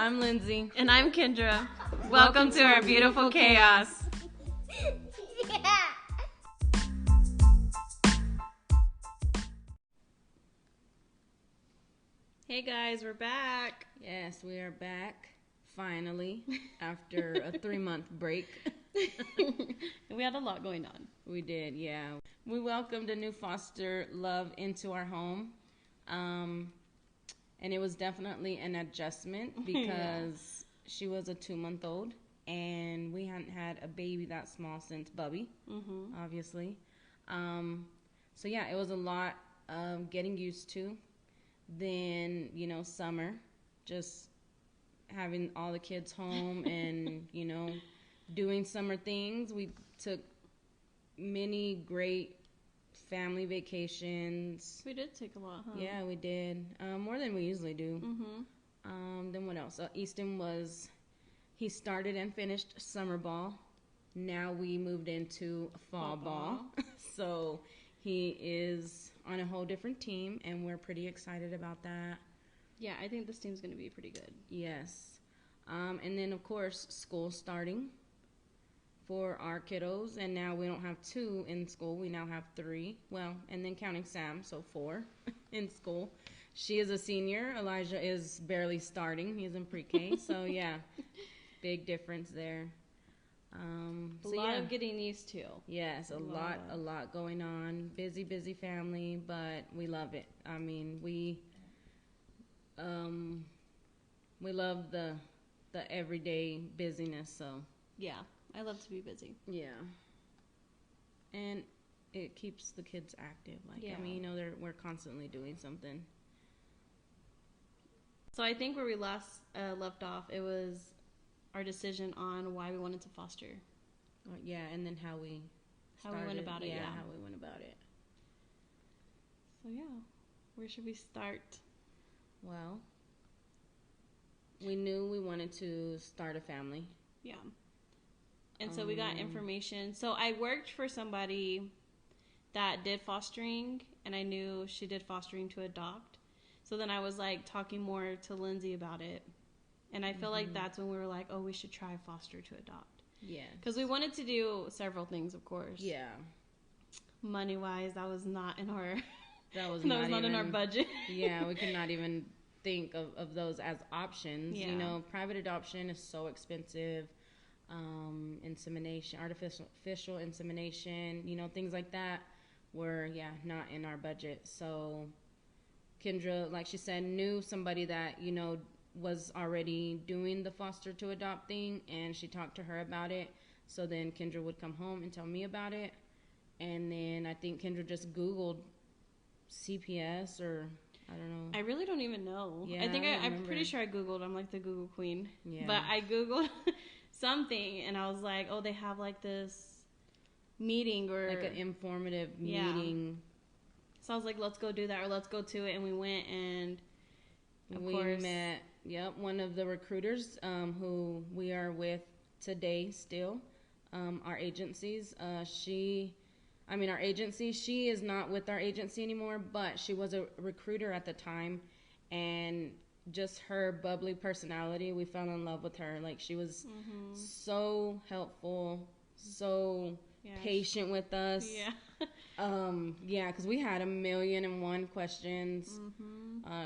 I'm Lindsay. And I'm Kendra. Welcome to our beautiful chaos. Yeah. Hey guys, we're back. Yes, we are back, finally, after a 3-month break. We had a lot going on. We did, yeah. We welcomed a new foster love into our home. And it was definitely an adjustment because she was a 2-month-old. And we hadn't had a baby that small since Bubby, obviously. So yeah, it was a lot of getting used to. Then, summer, just having all the kids home and, doing summer things. We took many great family vacations. We did take a lot, huh? Yeah, we did. More than we usually do. Then what else? Easton he started and finished summer ball. Now we moved into fall ball. So he is on a whole different team, and we're pretty excited about that. Yeah, I think this team's going to be pretty good. Yes. And then, of course, school starting for our kiddos, and now we don't have 2 in school. We now have 3. Well, and then counting Sam, so 4 in school. She is a senior. Elijah is barely starting. He's in pre-K, so yeah, big difference there. A lot of getting used to. Yes, a lot going on. Busy family, but we love it. I mean, we love the everyday busyness, so. Yeah, I love to be busy. Yeah. And it keeps the kids active. I mean, we're constantly doing something. So I think where we last left off, it was our decision on why we wanted to foster. Yeah, and then how we went about it. Yeah, how we went about it. So yeah, where should we start? Well, we knew we wanted to start a family. Yeah. And so we got information. So I worked for somebody that did fostering, and I knew she did fostering to adopt. So then I was talking more to Lindsay about it. And I feel like that's when we were like, oh, we should try foster to adopt. Yeah. Because we wanted to do several things, of course. Yeah. Money-wise, that was not in our... That was not in our budget. Yeah, we could not even think of those as options. Yeah. Private adoption is so expensive. Insemination, artificial insemination, things like that were, not in our budget. So Kendra, like she said, knew somebody that, was already doing the foster to adopt thing, and she talked to her about it. So then Kendra would come home and tell me about it. And then I think Kendra just Googled CPS, or I don't know. I really don't even know. Yeah, I think I'm pretty sure I Googled. I'm like the Google queen. Yeah. But I Googled something, and I was like, oh, they have this meeting, or like an informative meeting. So I was like, let's go do that, or let's go to it. And we went, and of course met one of the recruiters who we are with today still, our agencies. Our agency, she is not with our agency anymore, but she was a recruiter at the time, and just her bubbly personality, we fell in love with her. She was so helpful, so patient with us. Because we had 1,000,001 questions.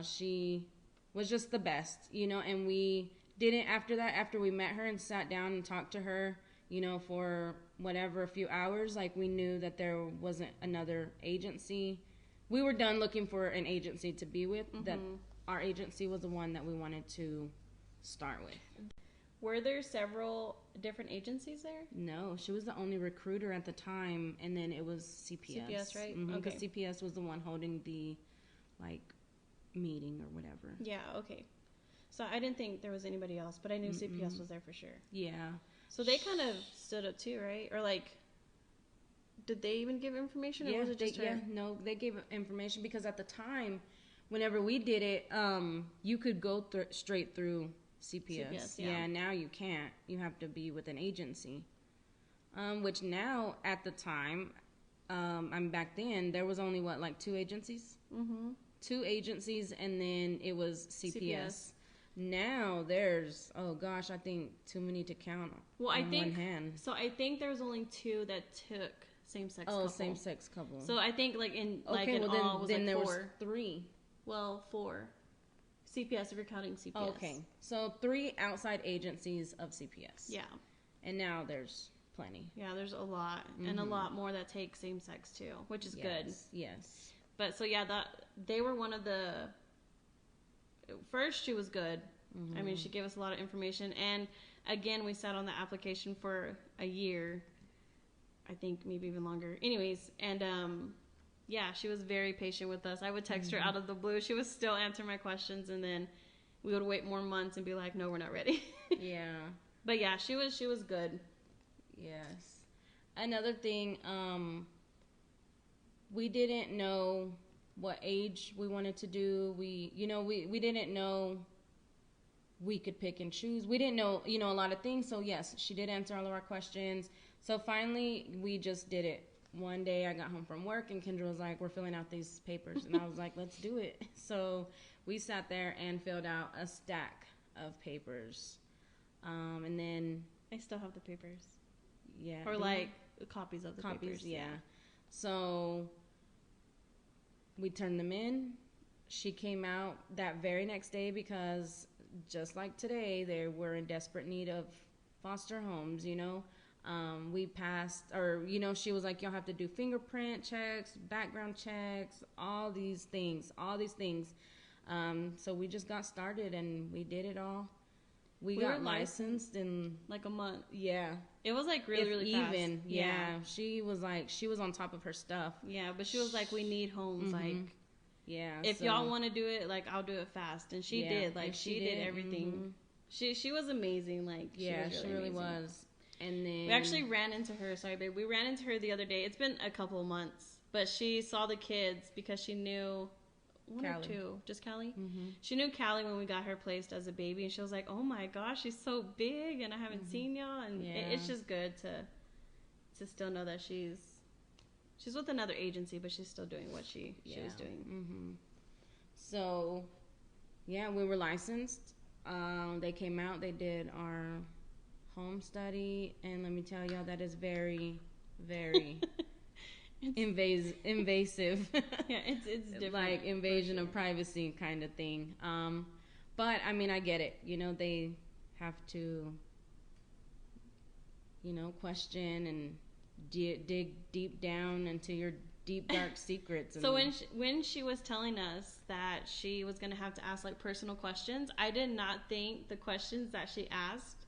She was just the best, and we didn't, after we met her and sat down and talked to her, for a few hours, we knew that there wasn't another agency. We were done looking for an agency to be with, that our agency was the one that we wanted to start with. Were there several different agencies there? No, she was the only recruiter at the time, and then it was CPS. CPS, right? Because CPS was the one holding the, meeting or whatever. Yeah, okay. So I didn't think there was anybody else, but I knew CPS was there for sure. Yeah. So they kind of stood up too, right? Or did they even give information, or was it just her? Yeah, no, they gave information because at the time, whenever we did it, you could go straight through CPS. Yeah, now you can't. You have to be with an agency. Which now, at the time, back then, there was only, 2 agencies? 2 agencies, and then it was CPS. Now there's, oh gosh, I think too many to count Well, on I think one hand. so. I think there was only 2 that took same-sex couple. Same-sex couple. So I think like in well, all was then like there 4. was 3. Well, 4. CPS, if you're counting CPS. Okay, so 3 outside agencies of CPS. Yeah. And now there's plenty. Yeah, there's a lot, and a lot more that take same-sex too, which is good. Yes. But so yeah, that they were one of the. First, she was good. I mean, she gave us a lot of information, and again, we sat on the application for a year. I think maybe even longer. Anyways, and yeah, she was very patient with us. I would text her out of the blue. She would still answer my questions, and then we would wait more months and be like, "No, we're not ready." Yeah. But yeah, she was good. Yes. Another thing, we didn't know what age we wanted to do. We didn't know we could pick and choose. We didn't know, a lot of things. So yes, she did answer all of our questions. So finally, we just did it. One day I got home from work and Kendra was like, we're filling out these papers. And I was like, let's do it. So we sat there and filled out a stack of papers. And then... I still have the papers. Yeah. Or like copies of the papers. Yeah. So we turned them in. She came out that very next day because just like today, they were in desperate need of foster homes, we passed, or, she was like, y'all have to do fingerprint checks, background checks, all these things. So we just got started and we did it all. We got licensed in like a month. Yeah. It was like really fast. Even. Yeah. She was on top of her stuff. Yeah, but she was like, we need homes. Like, yeah. If y'all want to do it, like, I'll do it fast. And she did. Like, she did everything. She was amazing. Like, she really was. And then we actually ran into her. Sorry, babe. We ran into her the other day. It's been a couple of months, but she saw the kids because she knew one Callie. Or two, just Callie. She knew Callie when we got her placed as a baby, and she was like, "Oh my gosh, she's so big, and I haven't seen y'all." And it's just good to still know that she's with another agency, but she's still doing what she was doing. So, yeah, we were licensed. They came out. They did our home study, and let me tell y'all, that is very, very invasive. Yeah, it's different. Like invasion of privacy kind of thing. But I mean, I get it. They have to, question and dig deep down into your deep dark secrets. And so when she was telling us that she was gonna have to ask like personal questions, I did not think the questions that she asked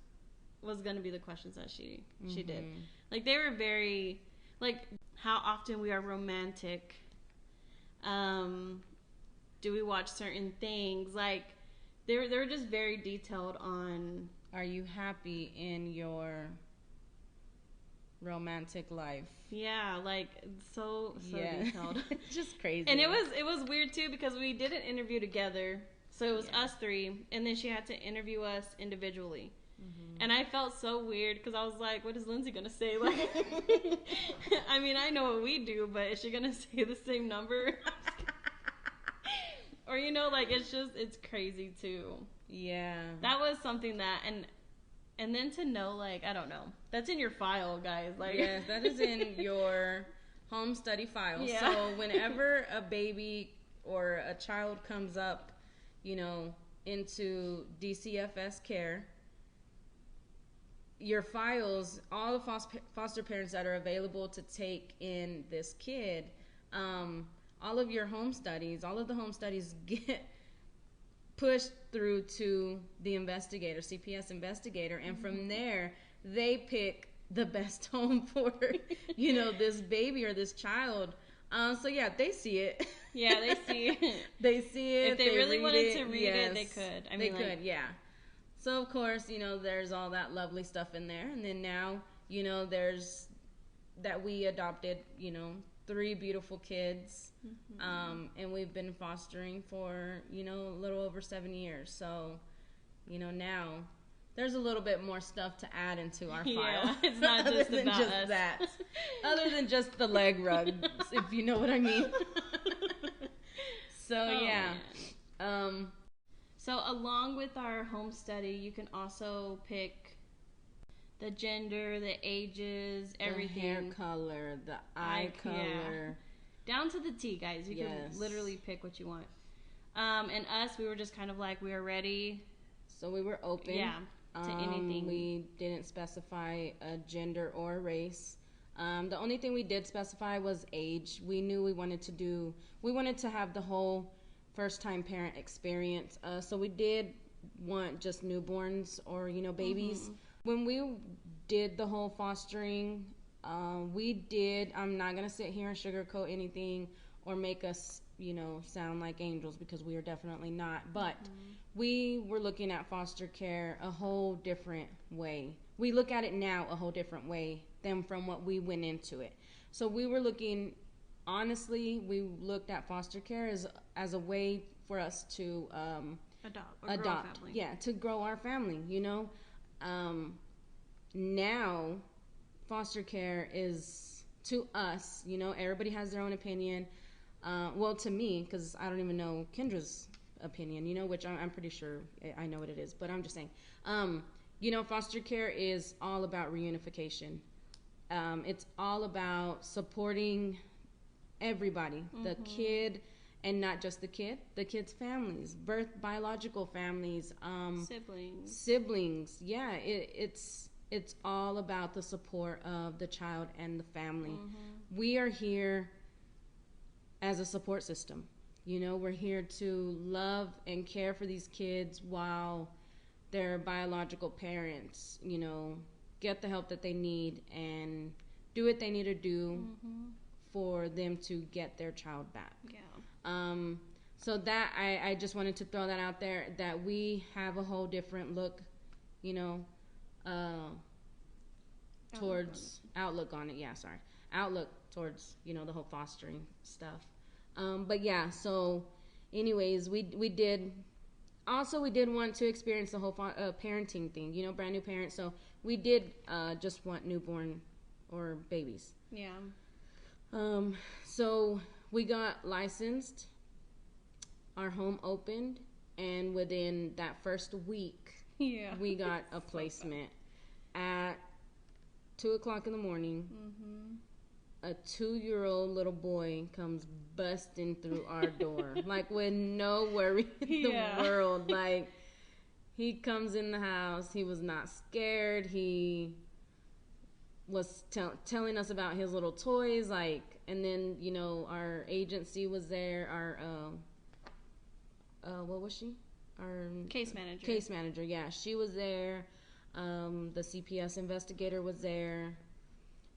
was gonna be the questions that she did. Like, they were very, like, how often we are romantic, do we watch certain things, like they were just very detailed on, are you happy in your romantic life? Yeah, like so detailed. Just crazy. And it was weird too because we did an interview together, so it was us 3, and then she had to interview us individually. And I felt so weird because I was like, what is Lindsay going to say? Like, I mean, I know what we do, but is she going to say the same number? Or, like, it's crazy too. Yeah. That was something that, and then to know, like, I don't know. That's in your file, guys. Like, yes, that is in your home study file. Yeah. So whenever a baby or a child comes up, into DCFS care, your files, all the foster parents that are available to take in this kid, all of the home studies get pushed through to the investigator, CPS investigator, and from there, they pick the best home for, this baby or this child. So yeah, they see it. Yeah, they see it. They see it. If they really wanted to read it, they could. I mean, they could, yeah. So, of course, there's all that lovely stuff in there. And then now, there's that we adopted, 3 beautiful kids. And we've been fostering for, a little over 7 years. So, now there's a little bit more stuff to add into our file. Yeah, it's not just about us. That. Other than just the leg rug, if you know what I mean. So, yeah. So along with our home study, you can also pick the gender, the ages, everything. The hair color, the eye color. Down to the T, guys. You can literally pick what you want. And us, we were just kind of like, we were ready. So we were open. Yeah, to anything. We didn't specify a gender or a race. The only thing we did specify was age. We knew we wanted to have the whole first-time parent experience. So we did want just newborns or, babies. Mm-hmm. When we did the whole fostering, I'm not going to sit here and sugarcoat anything or make us, sound like angels, because we are definitely not. But we were looking at foster care a whole different way. We look at it now a whole different way than from what we went into it. So we were looking, honestly, we looked at foster care as a way for us to adopt, to grow our family, now foster care is, to us, everybody has their own opinion. Well, to me, because I don't even know Kendra's opinion, which I'm pretty sure I know what it is, but I'm just saying, foster care is all about reunification. It's all about supporting everybody, the kid, and not just the kid's families, biological families, siblings. Yeah, it's all about the support of the child and the family. We are here as a support system. We're here to love and care for these kids while their biological parents, get the help that they need and do what they need to do for them to get their child back. Yeah. So that I just wanted to throw that out there, that we have a whole different look, towards outlook on it. Yeah, sorry. Outlook towards, the whole fostering stuff. But yeah, so anyways, we did want to experience the whole parenting thing, brand new parents. So we did just want newborn or babies. Yeah. So we got licensed, our home opened, and within that first week, we got a placement at 2:00 in the morning. A 2-year-old little boy comes busting through our door, like with no worry in the world. Like, he comes in the house. He was not scared. He was telling us about his little toys, and then, our agency was there. Our, what was she? Our case manager. Case manager, yeah. She was there. The CPS investigator was there.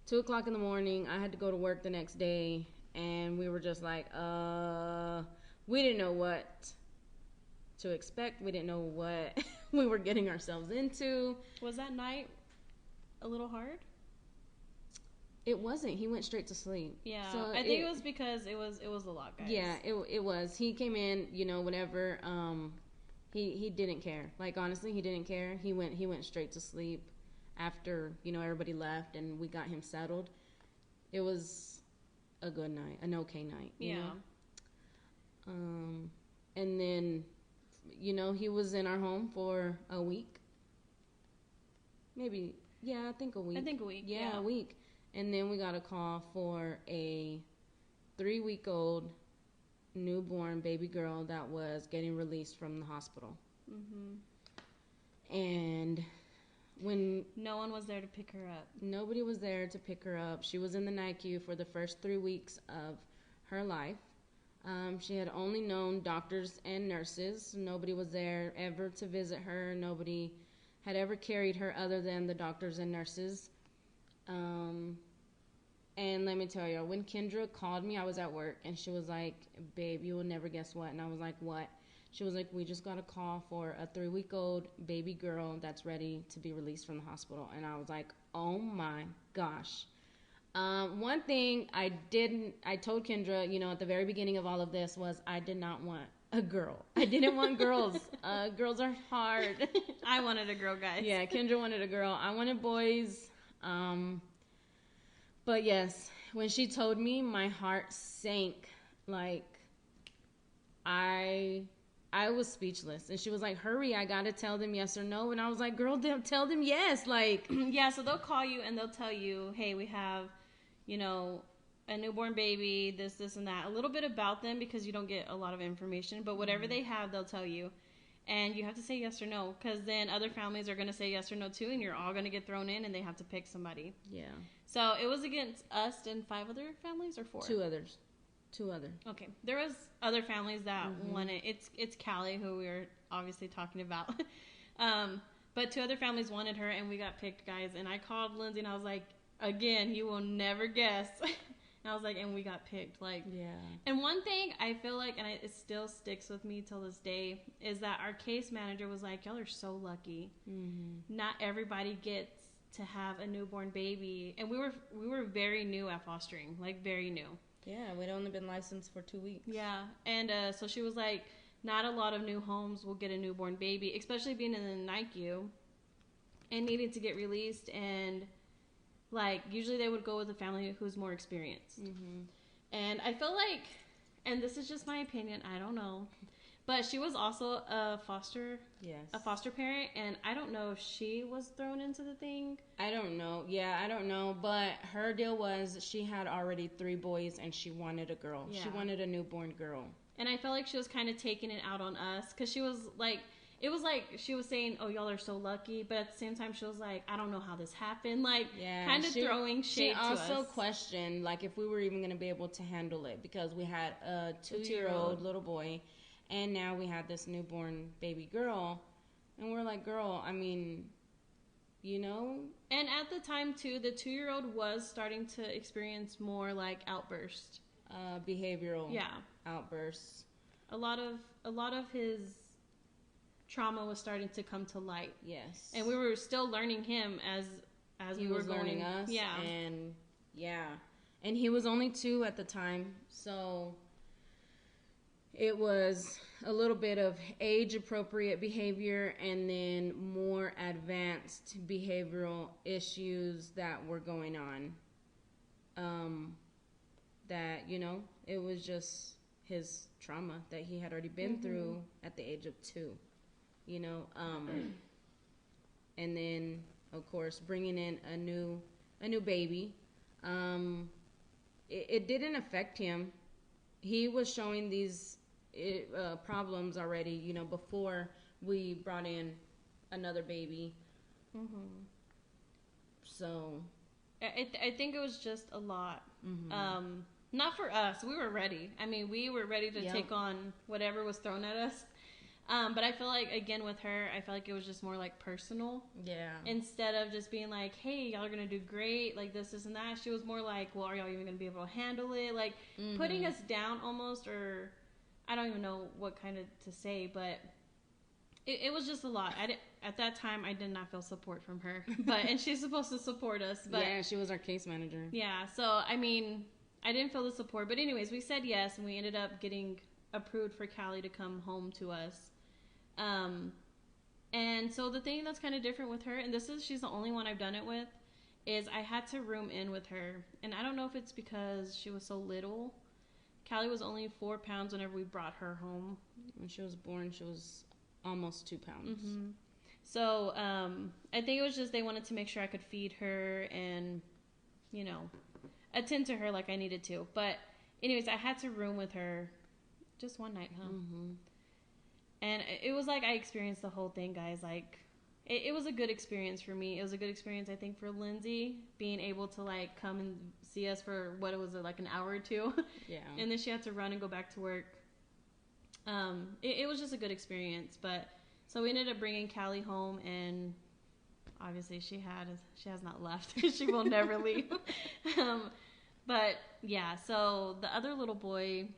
2:00 in the morning. I had to go to work the next day, and we were just like, we didn't know what to expect. We didn't know what we were getting ourselves into. Was that night a little hard? It wasn't. He went straight to sleep. Yeah, so I think it was because it was a lot, guys. Yeah, it was. He came in, whenever. He didn't care. Like, honestly, he didn't care. He went straight to sleep after, everybody left and we got him settled. It was a good night, an okay night. You know? And then, he was in our home for a week. Maybe, yeah, I think a week. Yeah, a week. And then we got a call for a 3-week-old newborn baby girl that was getting released from the hospital. And when no one was there to pick her up. Nobody was there to pick her up. She was in the NICU for the first 3 weeks of her life. She had only known doctors and nurses. Nobody was there ever to visit her. Nobody had ever carried her other than the doctors and nurses. And let me tell you, when Kendra called me, I was at work, and she was like, babe, you will never guess what. And I was like, what? She was like, we just got a call for a 3-week-old baby girl that's ready to be released from the hospital. And I was like, oh my gosh. One thing I told Kendra, at the very beginning of all of this was I did not want a girl. I didn't want girls. Girls are hard. I wanted a girl, guys. Yeah, Kendra wanted a girl. I wanted boys. But yes, when she told me, my heart sank. Like, I I was speechless. And she was like, hurry, I got to tell them yes or no. And I was like, girl, tell them yes. Like, Yeah, so they'll call you and they'll tell you, hey, we have, you know, a newborn baby, this, and that. A little bit about them because you don't get a lot of information. But whatever they have, they'll tell you. And you have to say yes or no, because then other families are going to say yes or no too, and you're all going to get thrown in, and they have to pick somebody. yeah. So it was against us and 5 other families, or 4? 2 others. 2 other. Okay, there was other families that wanted. It's Callie, who we were obviously talking about. But 2 other families wanted her, and we got picked, guys. And I called Lindsay, and I was like, again, you will never guess. And I was like, and we got picked. Like, Yeah. and one thing I feel like, and it still sticks with me till this day, is that our case manager was like, y'all are so lucky. Mm-hmm. Not everybody gets to have a newborn baby. And we were very new at fostering, like very new. Yeah, we'd only been licensed for 2 weeks. Yeah. And so she was like, not a lot of new homes will get a newborn baby, especially being in the NICU and needing to get released. And like, usually they would go with a family who's more experienced. Mm-hmm. And I feel like, and this is just my opinion, I don't know, but she was also a foster parent, and I don't know if she was thrown into the thing. I don't know. Yeah, I don't know. But her deal was she had already 3 boys, and she wanted a girl. Yeah. She wanted a newborn girl. And I felt like she was kind of taking it out on us, because she was like, it was like she was saying, oh, y'all are so lucky, but at the same time she was like, I don't know how this happened, like, Yeah, kind of throwing shade to us. She also questioned like if we were even going to be able to handle it, because we had a 2-year-old little boy, and now we had this newborn baby girl, and we're like, girl, I mean, you know. And at the time too, the 2-year-old was starting to experience more like outbursts, Behavioral outbursts. A lot of his trauma was starting to come to light. Yes. And we were still learning him as he we were was learning going. us. Yeah. And he was only 2 at the time, so it was a little bit of age appropriate behavior and then more advanced behavioral issues that were going on. That, you know, it was just his trauma that he had already been through at the age of 2, you know. And then, of course, bringing in a new baby. It didn't affect him. He was showing these problems already, you know, before we brought in another baby. Mm-hmm. So I think it was just a lot. Not for us. We were ready. I mean, we were ready to take on whatever was thrown at us. But I feel like, again, with her, I felt like it was just more like personal. Yeah. Instead of just being like, hey, y'all are going to do great, like this and that. She was more like, well, are y'all even going to be able to handle it? Like putting us down almost, or I don't even know what kind of to say, but it was just a lot. At that time, I did not feel support from her. And she's supposed to support us. But yeah, she was our case manager. Yeah, so, I mean, I didn't feel the support. But anyways, we said yes, and we ended up getting approved for Callie to come home to us. And so the thing that's kind of different with her, and she's the only one I've done it with, is I had to room in with her. And I don't know if it's because she was so little. Callie was only 4 pounds whenever we brought her home. When she was born, she was almost 2 pounds. Mm-hmm. So I think it was just they wanted to make sure I could feed her and, you know, attend to her like I needed to. But anyways, I had to room with her just one night, huh? Mm-hmm. And it was like I experienced the whole thing, guys. Like, it was a good experience for me. It was a good experience, I think, for Lindsay, being able to, like, come and see us for, what was it, like an hour or 2? Yeah. And then she had to run and go back to work. It was just a good experience. But, so we ended up bringing Callie home, and obviously she has not left. She will never leave. But, yeah, so the other little boy,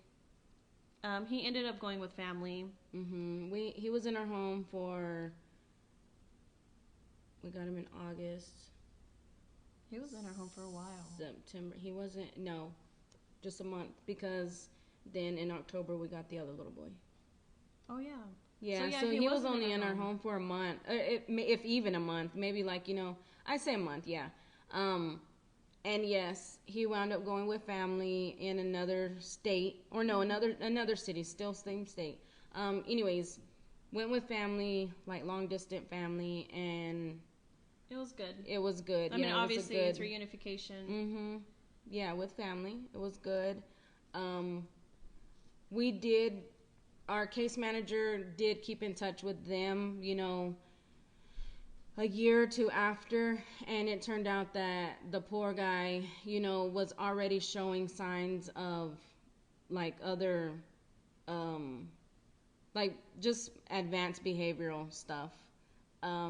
he ended up going with family. Mm-hmm. He was in our home we got him in August. He was in our home for a while. September. He wasn't, no, just a month, because then in October we got the other little boy. Oh, yeah. Yeah, so he was only in our home for a month, if even a month, maybe like, you know, I say a month, yeah. And yes, he wound up going with family in another state, or no, another city, still same state. Anyways, went with family, like long distance family, and It was good. it was good. I mean, it was a obviously, good, it's reunification. Mm-hmm. Yeah, with family, it was good. We did. Our case manager did keep in touch with them, a year or two after, and it turned out that the poor guy, was already showing signs of like other, like just advanced behavioral stuff.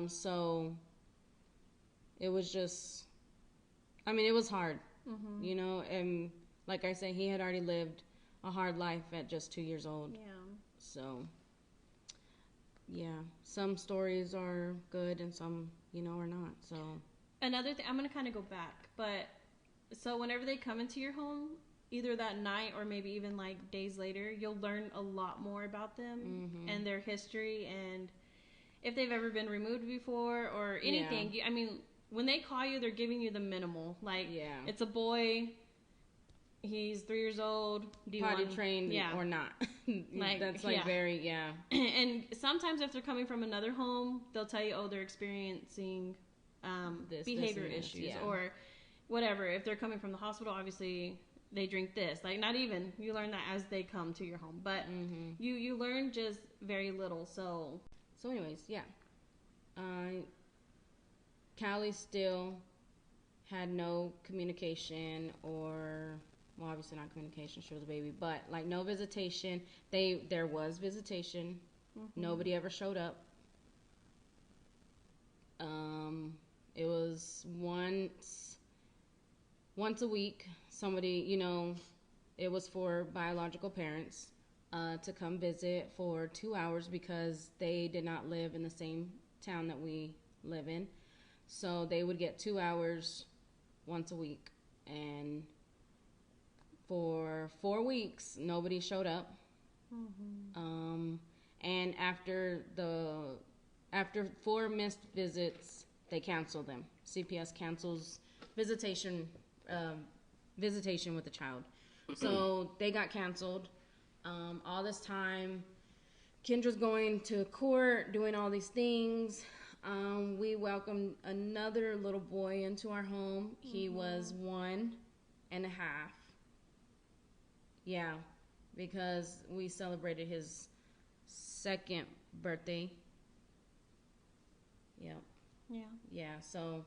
So it was just, I mean, it was hard, and like I said, he had already lived a hard life at just 2 years old. Yeah. So, yeah, some stories are good and some, are not. So, Another thing, I'm going to kind of go back, but so whenever they come into your home, either that night or maybe even like days later, you'll learn a lot more about them and their history and if they've ever been removed before or anything. Yeah. I mean, when they call you, they're giving you the minimal. Like, Yeah. it's a boy, he's 3 years old. Do you potty want trained or not. Like, That's like very, And sometimes if they're coming from another home, they'll tell you, oh, they're experiencing behavior this, issues yeah. or whatever. If they're coming from the hospital, obviously they drink this. Like, not even. You learn that as they come to your home. But you learn just very little. So anyways, yeah. Callie still had no communication or, well, obviously not communication. She was a baby, but like no visitation. There was visitation. Nobody ever showed up. It was once a week. Somebody, it was for biological parents to come visit for 2 hours because they did not live in the same town that we live in. So they would get 2 hours once a week. And for 4 weeks, nobody showed up. And after 4 missed visits, they canceled them. CPS cancels visitation with the child. So they got canceled. All this time, Kendra's going to court, doing all these things. We welcomed another little boy into our home. He was 1.5. Yeah, because we celebrated his 2nd birthday. Yep. Yeah, so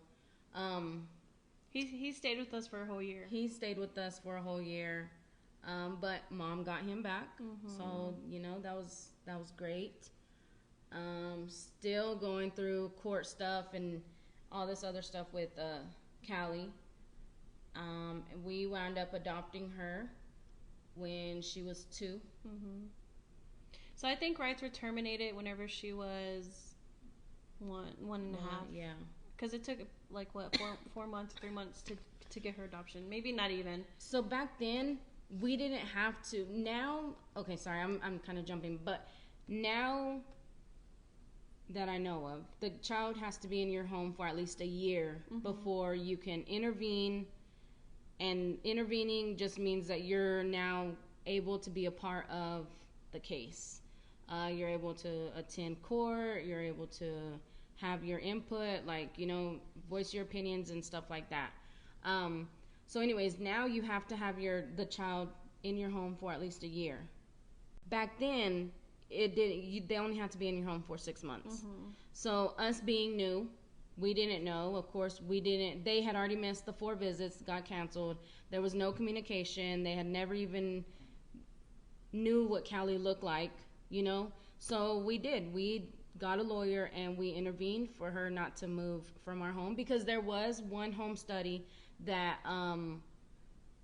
he stayed with us for a whole year. He stayed with us for a whole year. But Mom got him back. So, that was great. Still going through court stuff and all this other stuff with Callie. We wound up adopting her when she was 2. So I think rights were terminated whenever she was one and a half. Yeah. Because it took like what 4 months, 3 months to get her adoption. Maybe not even. So back then we didn't have to. Now, okay, sorry, I'm kind of jumping, but now that I know of, the child has to be in your home for at least a year before you can intervene. And intervening just means that you're now able to be a part of the case. You're able to attend court. You're able to have your input, like, voice your opinions and stuff like that. So anyways, now you have to have the child in your home for at least a year. Back then, they only had to be in your home for 6 months. So us being new, we didn't know. Of course, they had already missed the 4 visits, got canceled. There was no communication. They had never even knew what Callie looked like, So we got a lawyer and we intervened for her not to move from our home because there was one home study that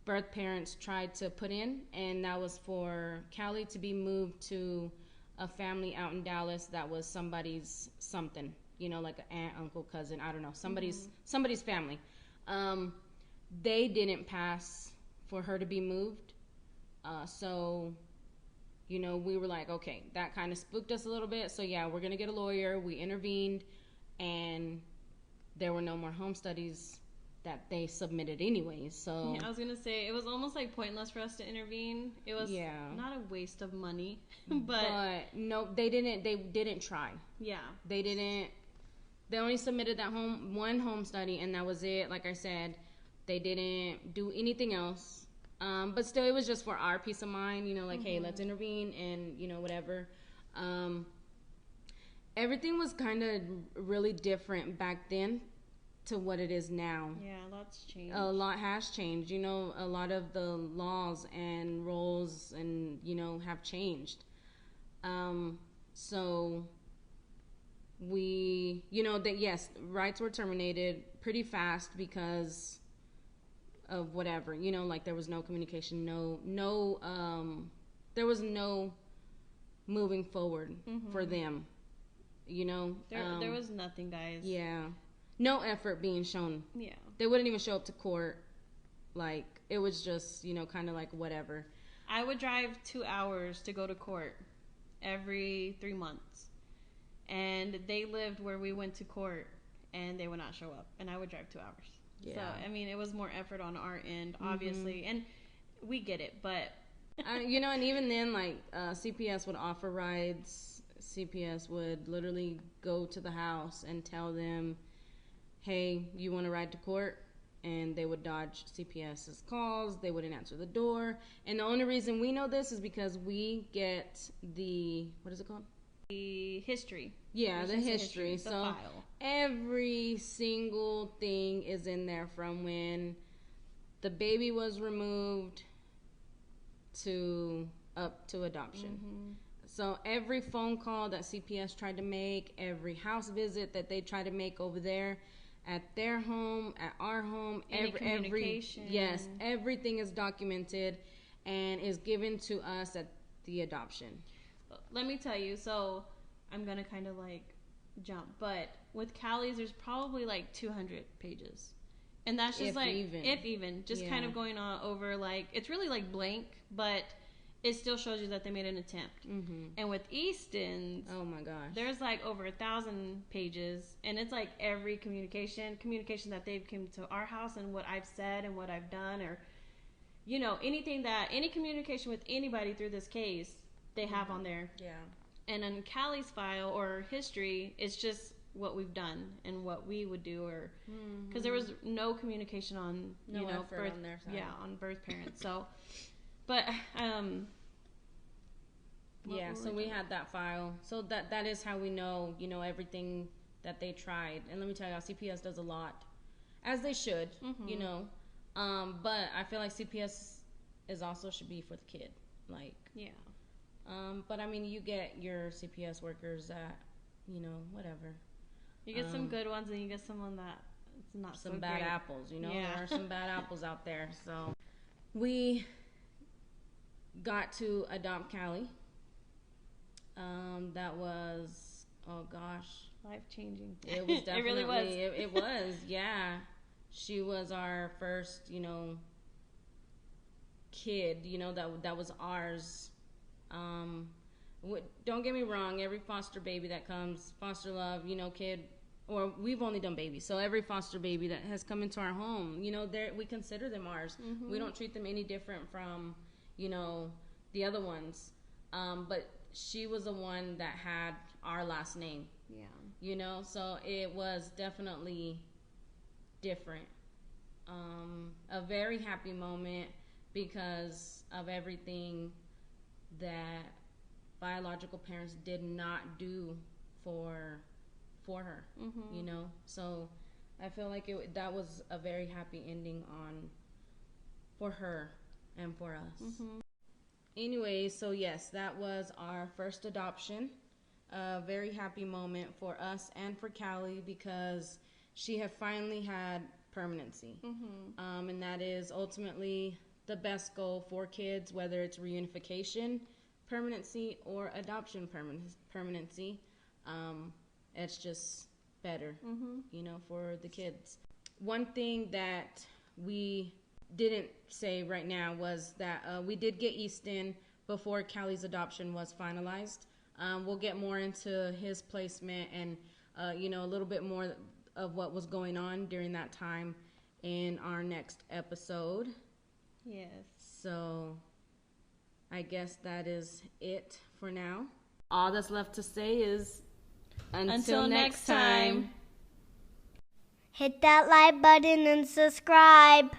birth parents tried to put in, and that was for Callie to be moved to a family out in Dallas that was somebody's something, like an aunt, uncle, cousin, I don't know, somebody's family. They didn't pass for her to be moved. So, we were like, okay, that kind of spooked us a little bit. So yeah, we're going to get a lawyer. We intervened and there were no more home studies that they submitted anyways. So Yeah, I was gonna say it was almost like pointless for us to intervene. It was not a waste of money, but no, they didn't try. Yeah, they didn't. They only submitted that one home study, and that was it. Like I said, they didn't do anything else. But still, it was just for our peace of mind. You know, like, hey, let's intervene, and you know, whatever. Everything was kind of really different back then to what it is now. Yeah, a lot's changed. A lot has changed. You know, a lot of the laws and roles and, you know, have changed. So we, you know, that yes, rights were terminated pretty fast because of whatever, you know, like there was no communication, there was no moving forward for them, you know. There was nothing, guys. Yeah. No effort being shown. Yeah. They wouldn't even show up to court. Like, it was just, you know, kind of like whatever. I would drive 2 hours to go to court every 3 months. And they lived where we went to court, and they would not show up. And I would drive 2 hours. Yeah. So, I mean, it was more effort on our end, obviously. And we get it, but... you know, and even then, like, CPS would offer rides. CPS would literally go to the house and tell them, hey, you want to ride to court? And they would dodge CPS's calls. They wouldn't answer the door. And the only reason we know this is because we get the, what is it called? The history. Yeah, the history. The so file. Every single thing is in there from when the baby was removed to up to adoption. So every phone call that CPS tried to make, every house visit that they tried to make over there, at their home, at our home, everything is documented and is given to us at the adoption. Let me tell you, so I'm gonna kind of like jump, but with Callie's, there's probably like 200 pages, and that's just if even kind of going on over, like, it's really like blank, but it still shows you that they made an attempt. And with Easton's, oh my gosh, there's like over 1,000 pages, and it's like every communication that they've come to our house and what I've said and what I've done, or, you know, any communication with anybody through this case, they have on there. Yeah. And on Callie's file or history, it's just what we've done and what we would do, or because there was no communication on birth on their side. Yeah, on birth parents. So, but yeah, so we had that file. So that is how we know, you know, everything that they tried. And let me tell you, CPS does a lot, as they should, you know. But I feel like CPS should be for the kid, like. Yeah. But I mean, you get your CPS workers that, you know, whatever. You get some good ones, and you get someone that it's not some so bad great. apples, you know. Yeah. There are some bad apples out there. So we got to adopt Callie. That was, oh gosh, life-changing. It was definitely. It really was. It was, yeah. She was our first, you know, kid, you know, that was ours. Don't get me wrong, every foster baby that comes, foster love, you know, kid, or we've only done babies, so every foster baby that has come into our home, you know, we consider them ours. We don't treat them any different from, you know, the other ones. But she was the one that had our last name. Yeah. You know, so it was definitely different. A very happy moment because of everything that biological parents did not do for her, you know. So I feel like that was a very happy ending for her and for us. Anyway, so yes, that was our first adoption. A very happy moment for us and for Callie because she had finally had permanency. And that is ultimately the best goal for kids, whether it's reunification permanency or adoption permanency. It's just better, you know, for the kids. One thing that we didn't say right now was that we did get Easton before Callie's adoption was finalized. We'll get more into his placement and, you know, a little bit more of what was going on during that time in our next episode. Yes. So I guess that is it for now. All that's left to say is until next time. Hit that like button and subscribe.